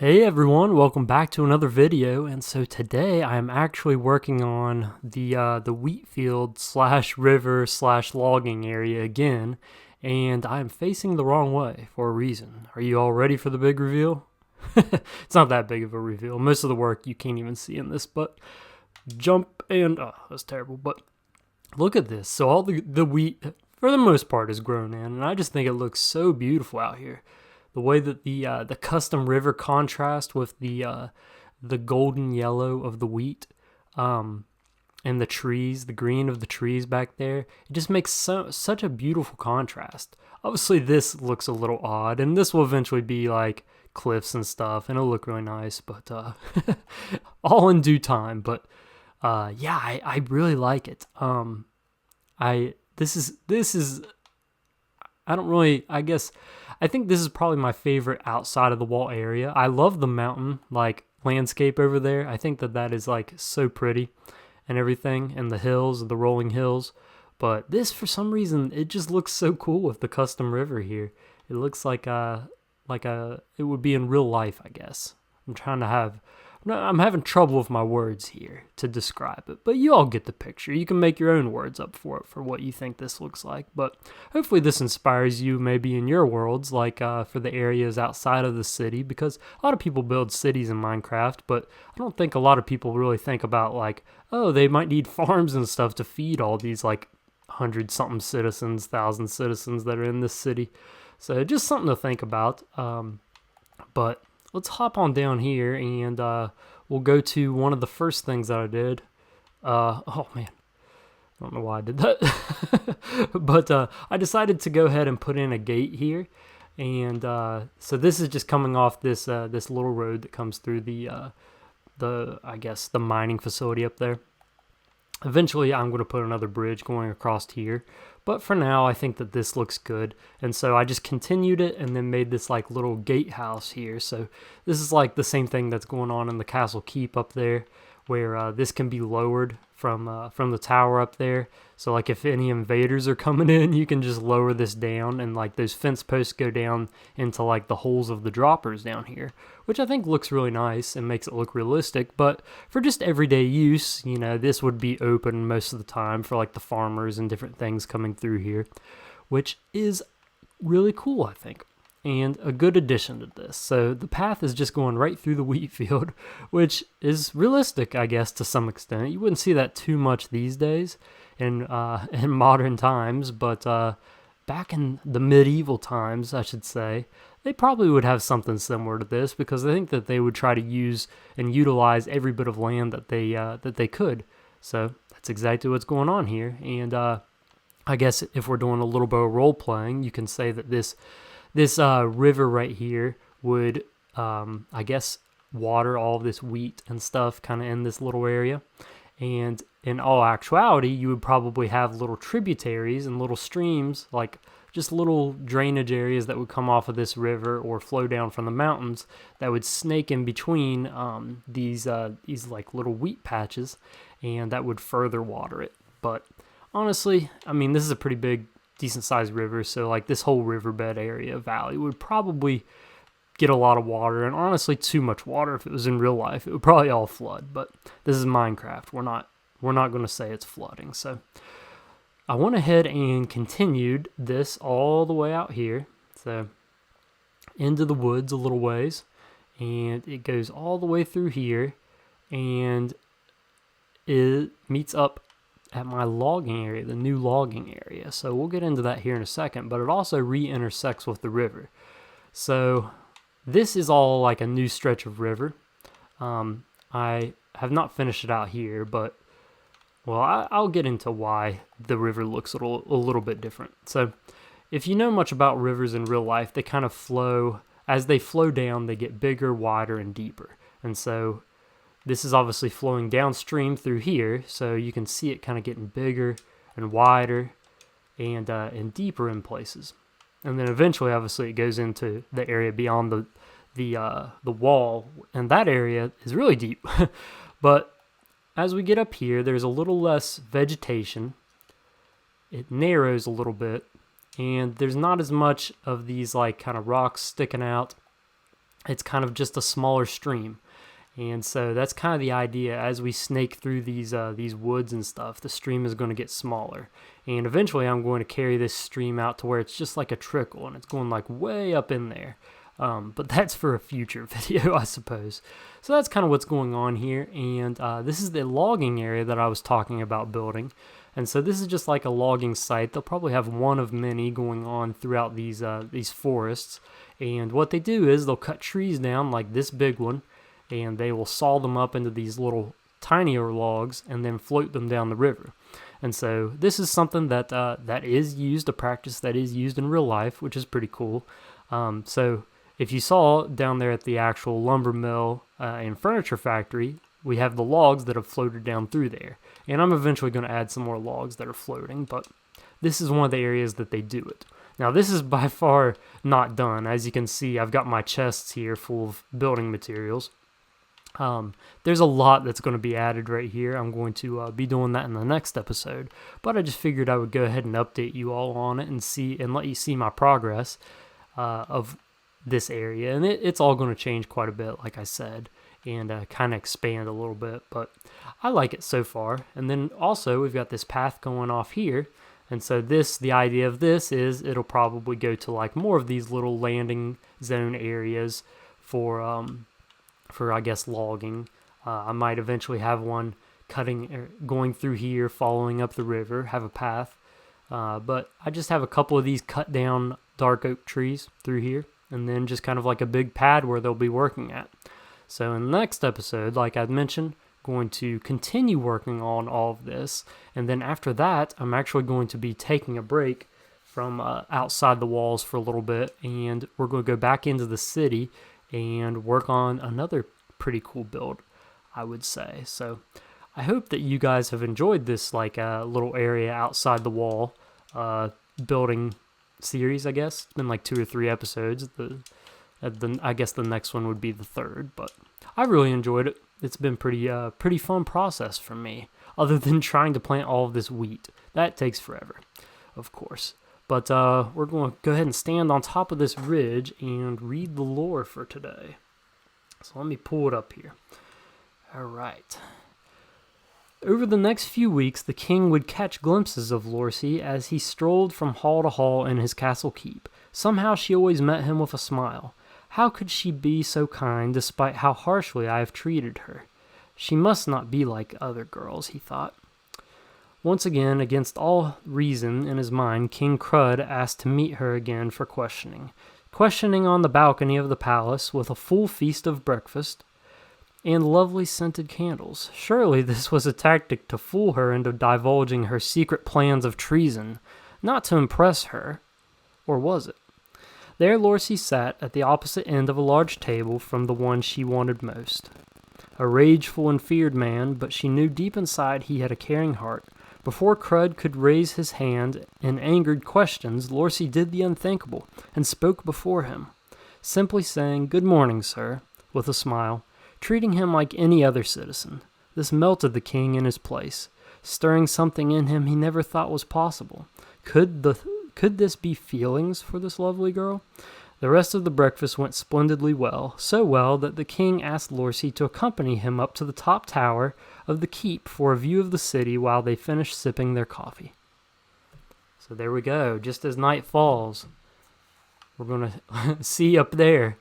Hey everyone, welcome back to another video. And so today I am actually working on the wheat field slash river slash logging area again, and I am facing the wrong way for a reason. Are you all ready for the big reveal? It's not that big of a reveal. Most of the work you can't even see in this, but jump and oh, that's terrible. But look at this. So all the wheat for the most part is grown in, and I just think it looks so beautiful out here. The way that the custom river contrast with the golden yellow of the wheat, and the trees, the green of the trees back there, it just makes such a beautiful contrast. Obviously, this looks a little odd, and this will eventually be like cliffs and stuff, and it'll look really nice. But all in due time. But yeah, I really like it. This is I don't really, I think this is probably my favorite outside of the wall area. I love the mountain, like, landscape over there. I think that is, like, so pretty and everything, and the hills, the rolling hills. But this, for some reason, it just looks so cool with the custom river here. It looks like it would be in real life, I guess. I'm having trouble with my words here to describe it, but you all get the picture. You can make your own words up for it, for what you think this looks like. But hopefully this inspires you maybe in your worlds, like for the areas outside of the city, because a lot of people build cities in Minecraft, but I don't think a lot of people really think about, like, oh, they might need farms and stuff to feed all these, like, 100-something citizens, 1,000 citizens that are in this city. So just something to think about. But let's hop on down here, and we'll go to one of the first things that I did. Oh man, I don't know why I did that. But I decided to go ahead and put in a gate here. And so this is just coming off this little road that comes through the I guess the mining facility up there. Eventually, I'm going to put another bridge going across here. But for now, I think that this looks good. And so I just continued it and then made this like little gatehouse here. So this is like the same thing that's going on in the castle keep up there, where this can be lowered from the tower up there. So like if any invaders are coming in, you can just lower this down, and like those fence posts go down into like the holes of the droppers down here, which I think looks really nice and makes it look realistic. But for just everyday use, you know, this would be open most of the time for like the farmers and different things coming through here, which is really cool, I think, and a good addition to this. So the path is just going right through the wheat field, which is realistic, I guess, to some extent. You wouldn't see that too much these days in modern times, but back in the medieval times, I should say, they probably would have something similar to this, because I think that they would try to use and utilize every bit of land that they could. So that's exactly what's going on here. And I guess if we're doing a little bit of role playing, you can say that this river right here would, I guess, water all of this wheat and stuff kind of in this little area. And in all actuality, you would probably have little tributaries and little streams, like just little drainage areas that would come off of this river or flow down from the mountains that would snake in between these like little wheat patches, and that would further water it. But honestly, I mean, this is a pretty big, decent-sized river, so like this whole riverbed area, valley, would probably get a lot of water, and honestly too much water. If it was in real life, it would probably all flood. But this is Minecraft. We're not going to say it's flooding. So I went ahead and continued this all the way out here, so into the woods a little ways, and it goes all the way through here, and it meets up at my logging area, the new logging area. So we'll get into that here in a second, but it also re-intersects with the river. So this is all like a new stretch of river. I have not finished it out here, but, well, I'll get into why the river looks a little bit different. So if you know much about rivers in real life, they kind of flow, as they flow down, they get bigger, wider, and deeper. And so this is obviously flowing downstream through here, so you can see it kind of getting bigger and wider and deeper in places. And then eventually, obviously, it goes into the area beyond the wall, and that area is really deep. But as we get up here, there's a little less vegetation. It narrows a little bit, and there's not as much of these like kind of rocks sticking out it's kind of just a smaller stream. And so that's kind of the idea. As we snake through these woods and stuff, the stream is going to get smaller. And eventually I'm going to carry this stream out to where it's just like a trickle, and it's going like way up in there. But that's for a future video, I suppose. So that's kind of what's going on here. And this is the logging area that I was talking about building. And so this is just like a logging site. They'll probably have one of many going on throughout these forests. And what they do is they'll cut trees down like this big one, and they will saw them up into these little tinier logs and then float them down the river. And so this is something that that is used, a practice that is used in real life, which is pretty cool. So if you saw down there at the actual lumber mill and furniture factory, we have the logs that have floated down through there. And I'm eventually going to add some more logs that are floating, but this is one of the areas that they do it. Now this is by far not done. As you can see, I've got my chests here full of building materials. There's a lot that's going to be added right here. I'm going to be doing that in the next episode, but I just figured I would go ahead and update you all on it and let you see my progress of this area. And it's all going to change quite a bit, like I said, and kind of expand a little bit, but I like it so far. And then also we've got this path going off here, and so the idea of this is it'll probably go to like more of these little landing zone areas for I guess logging. I might eventually have one going through here, following up the river, have a path. But I just have a couple of these cut down dark oak trees through here, and then just kind of like a big pad where they'll be working at. So in the next episode, like I'd mentioned, going to continue working on all of this, and then after that, I'm actually going to be taking a break from outside the walls for a little bit, and we're going to go back into the city and work on another pretty cool build, I would say. So I hope that you guys have enjoyed this like little area outside the wall building series, I guess. It's been like 2 or 3 episodes. I guess the next one would be the 3rd, but I really enjoyed it. It's been pretty fun process for me, other than trying to plant all of this wheat. That takes forever, of course. But we're going to go ahead and stand on top of this ridge and read the lore for today. So let me pull it up here. All right. Over the next few weeks, the king would catch glimpses of Lorcy as he strolled from hall to hall in his castle keep. Somehow she always met him with a smile. How could she be so kind despite how harshly I have treated her? She must not be like other girls, he thought. Once again, against all reason in his mind, King Crud asked to meet her again for questioning. Questioning on the balcony of the palace with a full feast of breakfast and lovely scented candles. Surely this was a tactic to fool her into divulging her secret plans of treason, not to impress her. Or was it? There Lorcy sat at the opposite end of a large table from the one she wanted most. A rageful and feared man, but she knew deep inside he had a caring heart. Before Crud could raise his hand in angered questions, Lorcy did the unthinkable and spoke before him, simply saying, "Good morning, sir," with a smile, treating him like any other citizen. This melted the king in his place, stirring something in him he never thought was possible. Could this be feelings for this lovely girl? The rest of the breakfast went splendidly well, so well that the king asked Lorcy to accompany him up to the top tower of the keep for a view of the city while they finished sipping their coffee. So there we go. Just as night falls, we're going to see up there.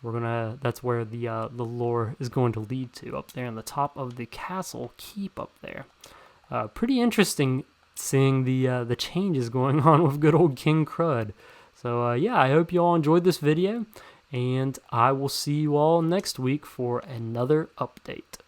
That's where the lore is going to lead to, up there on the top of the castle keep up there. Pretty interesting seeing the changes going on with good old King Crud. So yeah, I hope you all enjoyed this video, and I will see you all next week for another update.